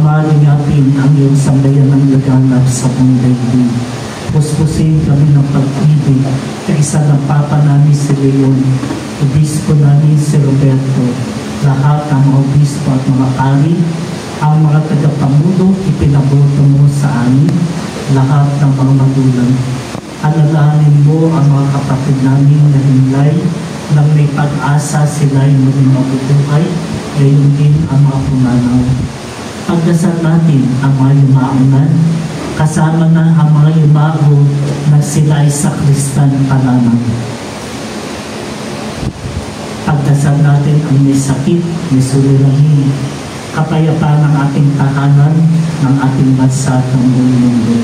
Pamahalin natin ang iyong sambayan ng laganap sa buong daigdig. Puspusin kami ng pag-ibig kaisa ng Papa namin si Leon, Obispo namin si Roberto, lahat ng mga obispo at mga pari, ang mga tagapamuno ipinaboto mo sa amin, lahat ng mga magulang. Alalahanin mo ang mga kapatid namin na himlay nang may pag-asa sila'y muling mabubuhay, gayon din ang mga pumanaw. Pagdasal natin ang mga yumaunan, kasama na ang mga yumao na sila ay sakristan pa lamang. Pagdasal natin ang may sakit, may suliranin, kapayapaan ng ating tahanan, ng ating bansa at ng buong mundo.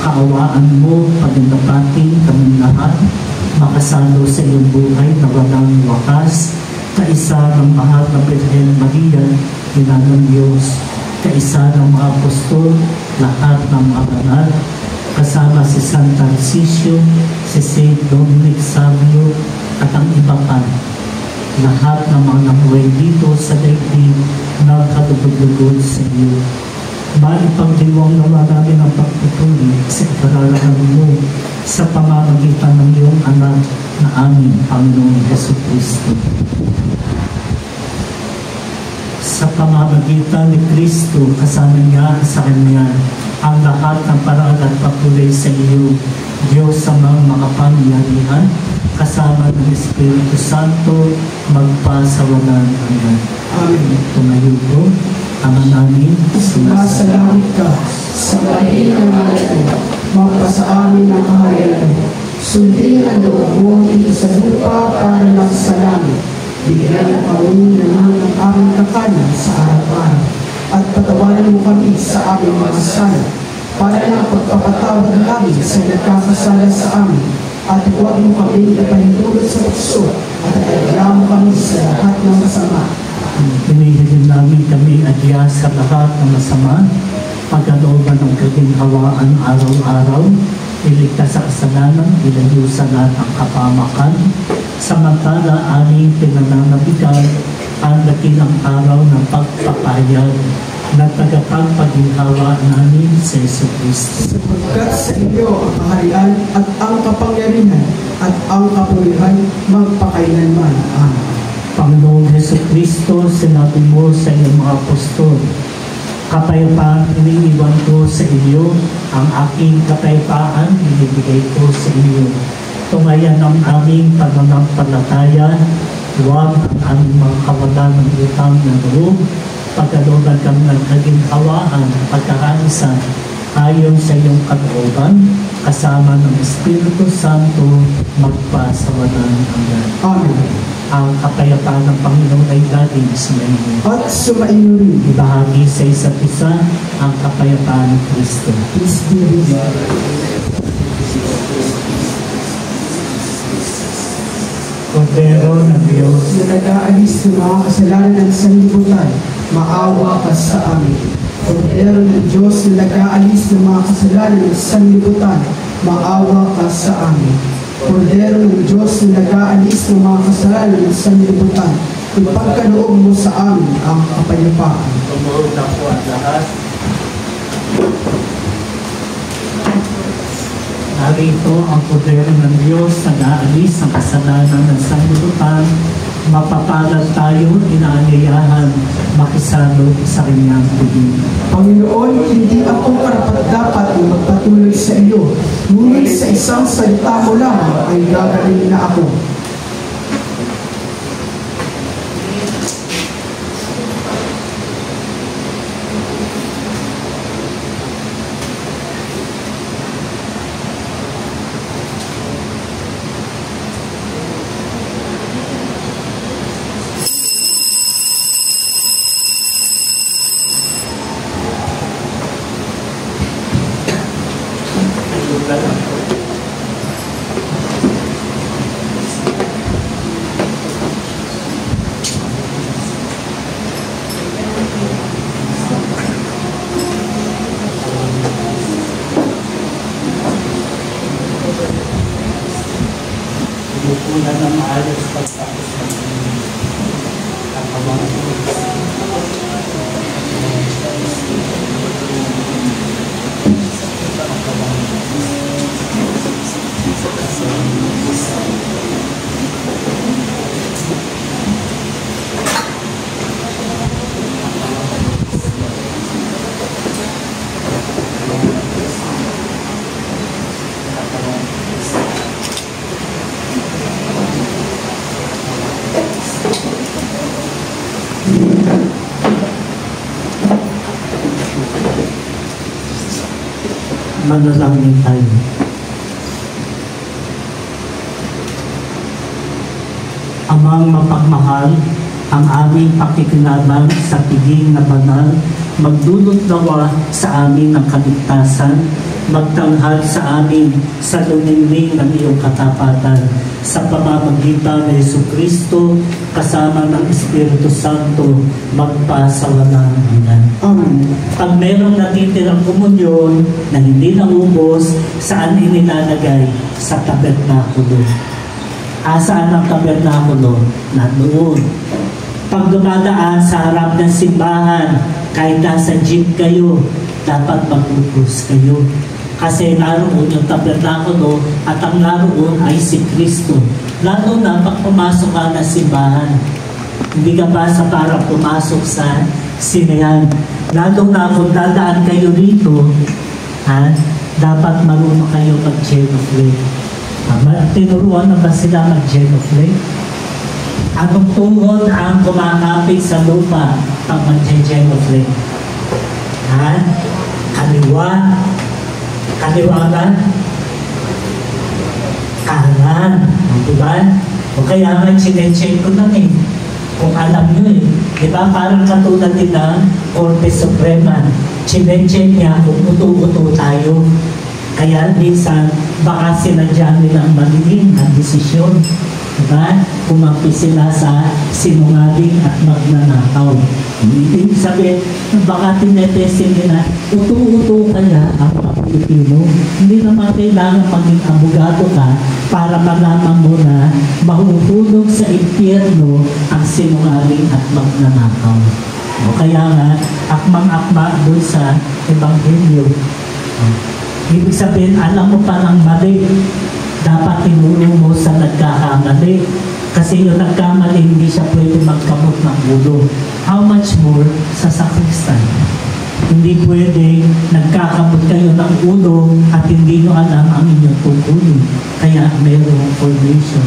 Kaawaan mo, pagindapating kami lahat, makasalo sa iyong buhay na walang wakas, kaisa ng mahal na Birhen Maria, ina ng Diyos, kaisa ng mga apostol, lahat ng mga banal, kasama si San Tarcisio, si Saint Dominic Savio, at ang iba pa. Lahat ng mga namuhay dito sa daigdig na katubod-lugod sa iyo. Maipagdiwang naman namin ang pagpupuli sa ikararahan mo sa pamamagitan ng iyong anak na aming Panginoong Jesucristo. Sa pamamagitan ni Kristo, kasama niya sa Kanya ang lahat ng paraan at papulay sa iyo, Diyos sa mga makapangyarihan, kasama ng Espiritu Santo, magpasawalan hanggan. Amen. Tumayo po, Ama namin, sumasalangit ka, sa bahay ng mga ito, magpasa amin ang kaharian mo. Sundin ang loob mo dito sa lupa para lang sa langit. Bigyan kami naman ang aming kakanan sa araw-araw, at patawaran mo kami sa aming mga sala, para na pagpapatawad namin sa nagkakasala sa amin, at huwag mo kami ipahintulot sa tukso, at ayaan mo kami sa lahat ng masama. Pinihilin namin kami adya sa lahat ng masama, pagkalooban ng kaginhawaan araw-araw, iligtas sa kasalanan, ilayo sa lahat ng kapamakan, samantala aming pinananabigan ang dakilang araw ng pagpapahayag na tagapagpaginhawa namin sa Jesucristo. Sapagkat sa iyo ang kaharian at ang kapangyarihan at ang kapulihan magpakailanman. Amen. Panginoong Jesucristo, sinabi mo sa iyong mga apostol, kapayapaan iniiwan ko sa iyo, ang aking kapayapaan binibigay ko sa iyo. Tungayan ang aming pananampalataya, huwag ang aming mga kawalan ng utang ng loob, pagkalooban kami ng kaginhawaan, pagkakaisa, ayon sa iyong kalooban, kasama ng Espiritu Santo, magpasawalan hanggan. Amen. Ang kapayapaan ng Panginoon ay laging sumainyo. At sumainyo rin. Ibahagi sa isa't isa ang kapayapaan ng Kristo. Peace be with you. Kordero ng Diyos, Na nag-aalis ng mga kasalanan ng sanlibutan, maawa ka sa amin. Kordero ng Diyos na nag-aalis ng mga kasalanan ng sanlibutan, maawa ka sa amin. Kordero ng Diyos na nag-aalis ng mga kasalanan ng sanlibutan, ipagkaloob mo sa amin ang kapayapaan. tumuhog na po ang lahat. Narito ang poder ng Diyos na nag-aalis ng kasalanan ng sanlibutan. Mapapalad tayo, inaanyayahan, makisalo sa kanyang tubig. Panginoon, hindi ako karapat-dapat na magpatuloy sa iyo, ngunit sa isang salita mo lang ay gagaling na ako. Manalangin tayo. Amang mapagmahal, ang aming pakikinabang sa piging na banal, magdulot nawa sa amin ng kaligtasan, magtanghal sa amin sa luningning ng iyong katapatan, sa pamamagitan ng Jesucristo, kasama ng Espiritu Santo, magpasawalang hanggan. Amen. Pag merong natitirang komunyon na hindi naubos, saan inilalagay? Sa tabernakulo. Asaan ang tabernakulo? Nandoon. Pag dumadaan sa harap ng simbahan, kahit nasa jeep kayo, dapat mag-upos kayo. Kasi naroon yung tabernakulo at ang naroon ay si Kristo. Lalo na pag pumasok ka ng simbahan, hindi ka ba sa parang pumasok sa sinehan? Lalo na kung dadaan kayo rito, dapat marunong kayo mag-genuflect. Tinuruan na ba sila mag-genuflect? Anong tuhod ang kumakapit sa lupa pag mag-genuflect? Kaliwa, kaliwagan, kanan, diba? O kaya nga chinecheck ko lang kung alam nyo diba? Parang katulad din ng Korte Suprema, chinecheck niya kung uto-uto tayo. Kaya minsan, baka sinadya nilang maliin ang desisyon. Diba? Kumampi sila sa sinungaling at magnanakaw. Ibig sabihin, baka tinetesting nila, uto-uto kaya ang mga Pilipino. Hindi naman kailangan maging abogado ka para malaman mo na mahuhulog sa impyerno ang sinungaling at magnanakaw. O kaya nga, akmang-akma doon sa Ebanghelyo. Ibig sabihin, alam mo palang mali. Dapat tinuro mo sa nagkakamali. Kasi yung nagkamali, hindi siya pwede magkamot ng ulo. How much more sa sakristan? Hindi pwede nagkakamot kayo ng ulo at hindi nyo alam ang inyong tungkulin. Kaya mayroong formation.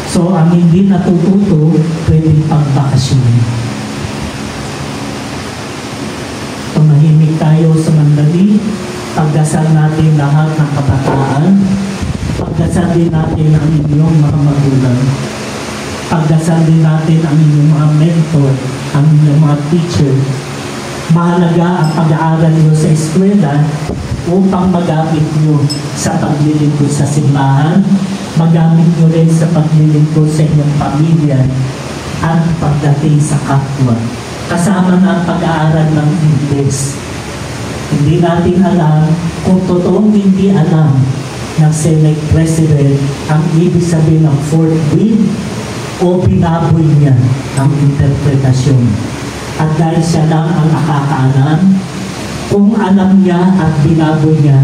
So, ang hindi natututo, pwedeng pagbakasyon. Tumahimik tayo sa mandali. Pagdasal natin lahat ng kabataan. Pagdasal din natin ang inyong mga magulang. Pagdasal din natin ang inyong mga mentor, ang inyong mga teacher. Mahalaga ang pag-aaral nyo sa eskwela upang magamit nyo sa paglilingkod sa simbahan, magamit nyo rin sa paglilingkod sa inyong pamilya at pagdating sa kapwa. Kasama na ang pag-aaral ng Ingles. Hindi natin alam kung totoong hindi alam ng Senate President ang ibig sabihin ng fourth wheel o binaboy niya ang interpretasyon. At dahil siya lang ang nakakaalam, kung alam niya at binaboy niya,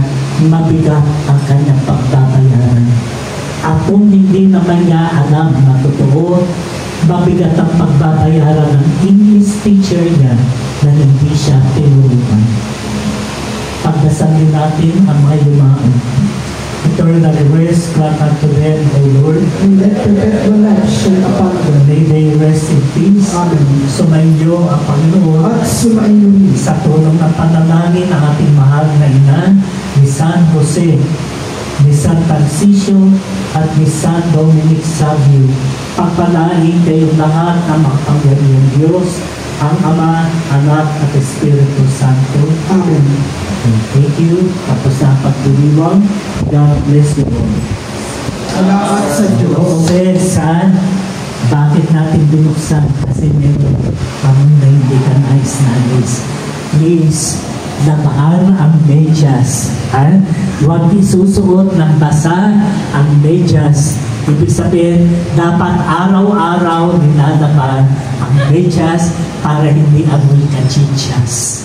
mabigat ang kanyang pagbabayaran. At kung hindi naman niya alam na totoo, mabigat ang pagbabayaran ng English teacher niya na hindi siya tinuruan. Pagdasalin natin ang mga yumaon. Eternal rest, grant unto them, O Lord, And let perpetual life shine upon them. may they rest in peace. Amen. Sumainyo ang Panginoon At sumainyo sa tulong ng panalangin ng ating mahal na ina, ni San Jose, ni San Tarcisio, at ni San Dominic Savio. Pagpalain kayong lahat ng makapangyarihang Diyos, ang Ama, Anak, at Espiritu Santo. Amen. Thank you. Tapos na ang pagdiriwang. God bless you all. Salamat sa Diyos. Okay, San, bakit natin binuksan? Kasi meron kami na hindi ka nais. Please, lamaan ang medyas. Huwag isusuot ng basa ang medyas. Ibig sabihin, dapat araw-araw nilalaban ang medyas para hindi amoy kachichas.